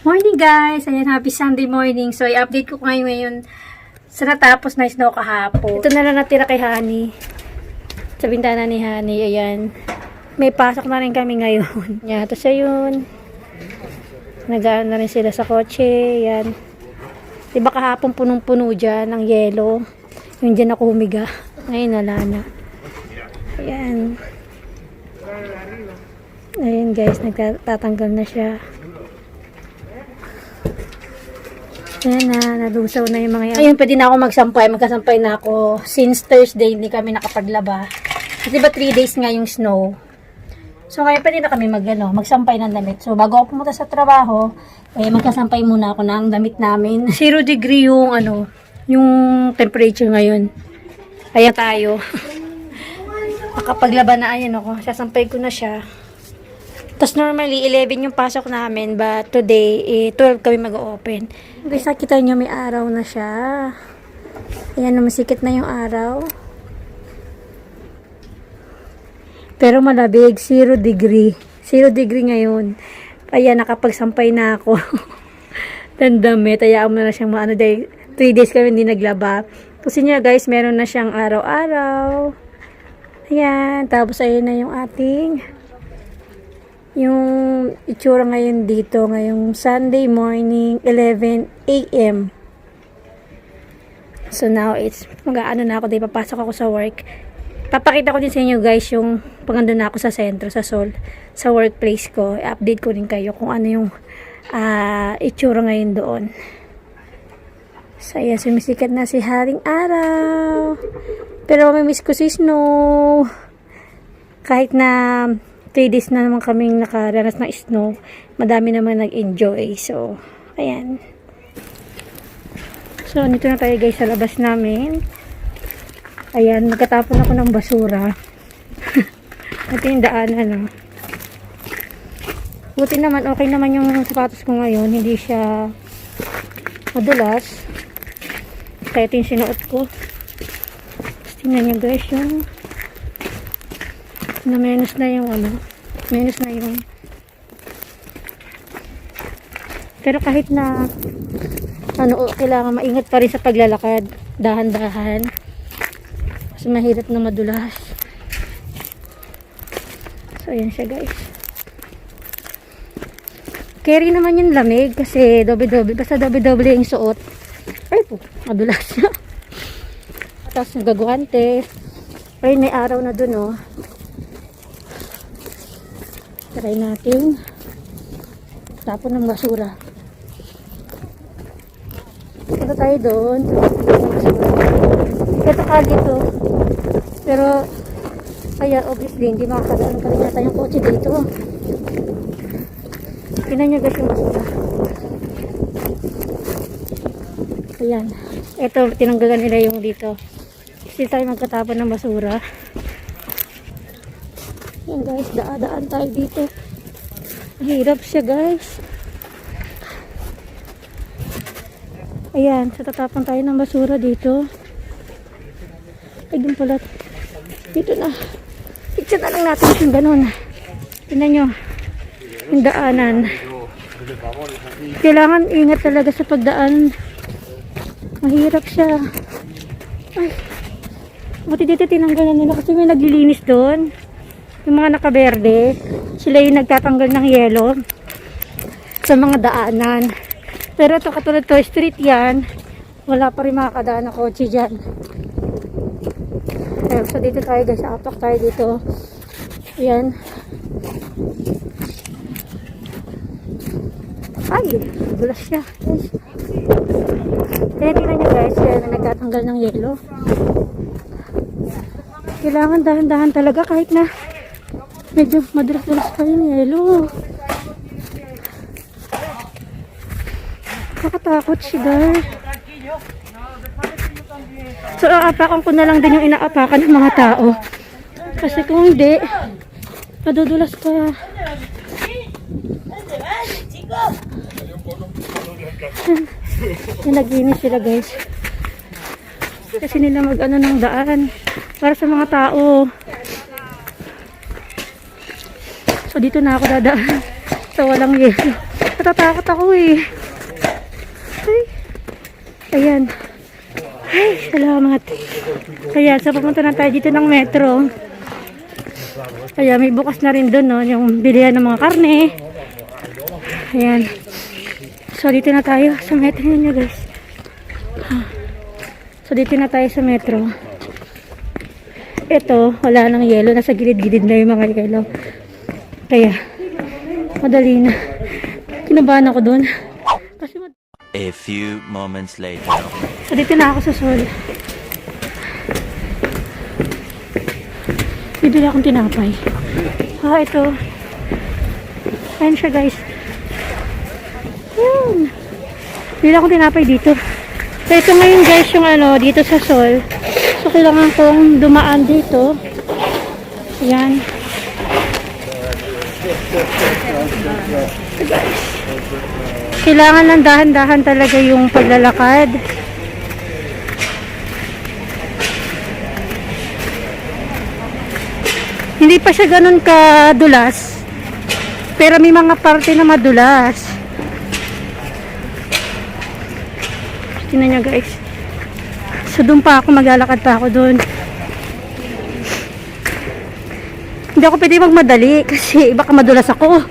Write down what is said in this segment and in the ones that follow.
Morning guys! Ayan, happy Sunday morning. So, i-update ko kayo ngayon sa natapos na snow kahapon. Ito na lang natira kay Honey. Sa bintana ni Honey, ayan. May pasok na rin kami ngayon. Yan, ito siya yun. Nagaan na rin sila sa kotse. Ayan. Diba kahapon punong-puno dyan ng yelo. Yung dyan ako humiga. Ngayon, wala na. Ayan. Ayan guys, nagtatanggal na siya. Ayan na, nalusaw na yung mga yan. Ayun, pwede na ako magsampay. Magkasampay na ako. Since Thursday, hindi kami nakapaglaba. Kasi ba 3 days nga yung snow. So, ngayon pwede na kami magsampay ng damit. So, bago ako pumunta sa trabaho, magkasampay muna ako ng damit namin. 0 degree yung, yung temperature ngayon. Kaya tayo. Makapaglaba na, ayan ako. Sasampay ko na siya. Tapos normally, 11 yung pasok namin. But today, 12 kami mag-open. Guys, nakita nyo may araw na siya. Ayan, masikip na yung araw. Pero malabig, 0 degree. 0 degree ngayon. Ayan, nakapagsampay na ako. Tandamit. Hayaan mo na siyang dahil 3 days kami hindi naglaba. Kasi niya guys, meron na siyang araw-araw. Ayan, tapos ayun na yung ating yung itsura ngayon dito, ngayong Sunday morning, 11 a.m. So now, mag-aano na ako, dahil papasok ako sa work. Papakita ko din sa inyo guys, yung pagando na ako sa sentro, sa Sol, sa workplace ko. I-update ko rin kayo kung ano yung itsura ngayon doon. So ayan, sumisikat na si Haring Araw. Pero mamimiss ko si Snow. Kahit na 3 days na naman kaming nakaranas ng snow, madami naman nag-enjoy. So, ayan. So, nito na tayo guys sa labas namin. Ayan, nagkatapon ako ng basura. Ito yung daanan, Buti naman, okay naman yung sapatos ko ngayon. Hindi siya madulas. Kaya ito yung sinuot ko. Tingnan nyo guys yung na menos na yung pero kahit na kailangan maingat pa rin sa paglalakad, dahan-dahan kasi mahirap na madulas. So ayan siya guys, carry naman yung lamig kasi doble-doble, basta doble-doble yung suot. Ay po, madulas na. Tapos nagagwante. Ay, may araw na dun try natin tapon ng basura. Punta tayo doon. Ito dito. Pero kaya obviously hindi makakadaan ka rin yata yung kotse dito. Tingnan nyo guys yung basura. Ayan. Ito tinanggalan nila yung dito. Kasi tayo magkatapon ng basura. Yan guys, daan tayo dito. Mahirap siya guys. Ayan, sa tatapon tayo ng basura dito. Ay, dun pala. Dito na. Picture na lang natin yung ganun. Tingnan nyo. Yung daanan. Kailangan ingat talaga sa pagdaan. Mahirap siya. Ay. Buti dito tinanggalan nila kasi may naglilinis doon. Yung mga nakaberde, sila yung nagtatanggal ng yelo sa mga daanan. Pero ito katulad to, street yan, wala pa rin makakadaan na kotse dyan. So dito tayo guys, apak tayo dito. Ayan. Ay, bulas siya guys. Tingnan nyo guys, yan na nagtatanggal ng yelo. Kailangan dahan-dahan talaga kahit na medyo madulas-dulas pa yung yelo. Nakatakot siya guys. So aapakan ko na lang din yung inaapakan ng mga tao. Kasi kung hindi, madudulas ka. Naglinis sila guys. Kasi nila mag-ano ng daan para sa mga tao. So dito na ako dadaan sa walang yelo. At natatakot ako eh. Ay. Ayan. Ay, salamat. Ayan, so pupunta na tayo dito ng metro. Ayan, may bukas na rin doon, no? Yung bilihan ng mga karne. Ayan. So, dito na tayo sa metro ninyo, guys. So, dito na tayo sa metro. Ito, wala nang yelo. Nasa gilid-gilid na yung mga yelo. Kaya, madali na. Kinabahan ako doon. Kasi A few moments later. so, dito na ako sa Sol. Bibili akong tinapay. Ito. Ayan siya, guys. Ayan. Bibili akong tinapay dito. So, ito ngayon, guys, yung ano, dito sa Sol. So, kailangan kong dumaan dito. Ayan. Guys. Kailangan ng dahan-dahan talaga yung paglalakad. Hindi pa siya ganun kadulas. Pero may mga parte na madulas. Tingnan nyo, guys. So, doon pa ako, maglalakad pa ako doon. Hindi ako pwede magmadali kasi baka madulas ako.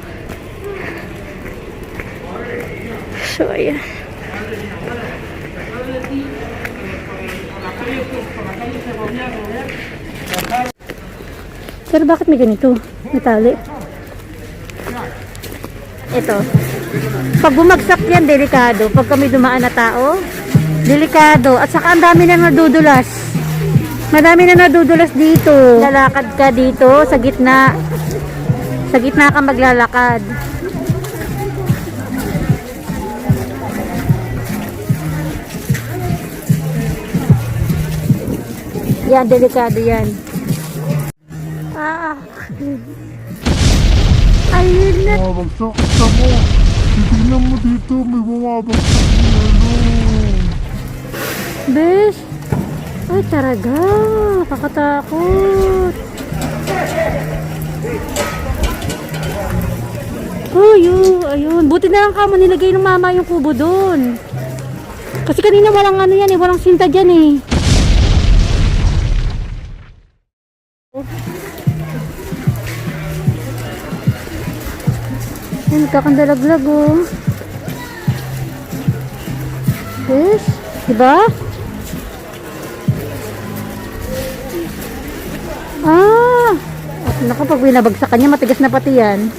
So, ayan. Pero bakit may ganito? May tali. Ito. Pag bumagsak yan, delikado. Pag kami dumaan na tao, delikado. At saka ang dami na nadudulas. Madami na nadudulas dito. Lalakad ka dito sa gitna. Sa gitna ka maglalakad. Yan, delikado yan. Ayun na. Bumabagsak sa mo. Titignan mo dito, may bumabagsak na yelo. Bes. Ay, talaga. Nakakatakot. Ayun. Buti na lang kamo nilagay ng mama yung kubo doon. Kasi kanina walang ano yan eh. Walang sinta dyan eh. Ay, nagkakandalaglag oh. Yes, diba? Naku, pag binabagsak kanya, matigas na pati yan.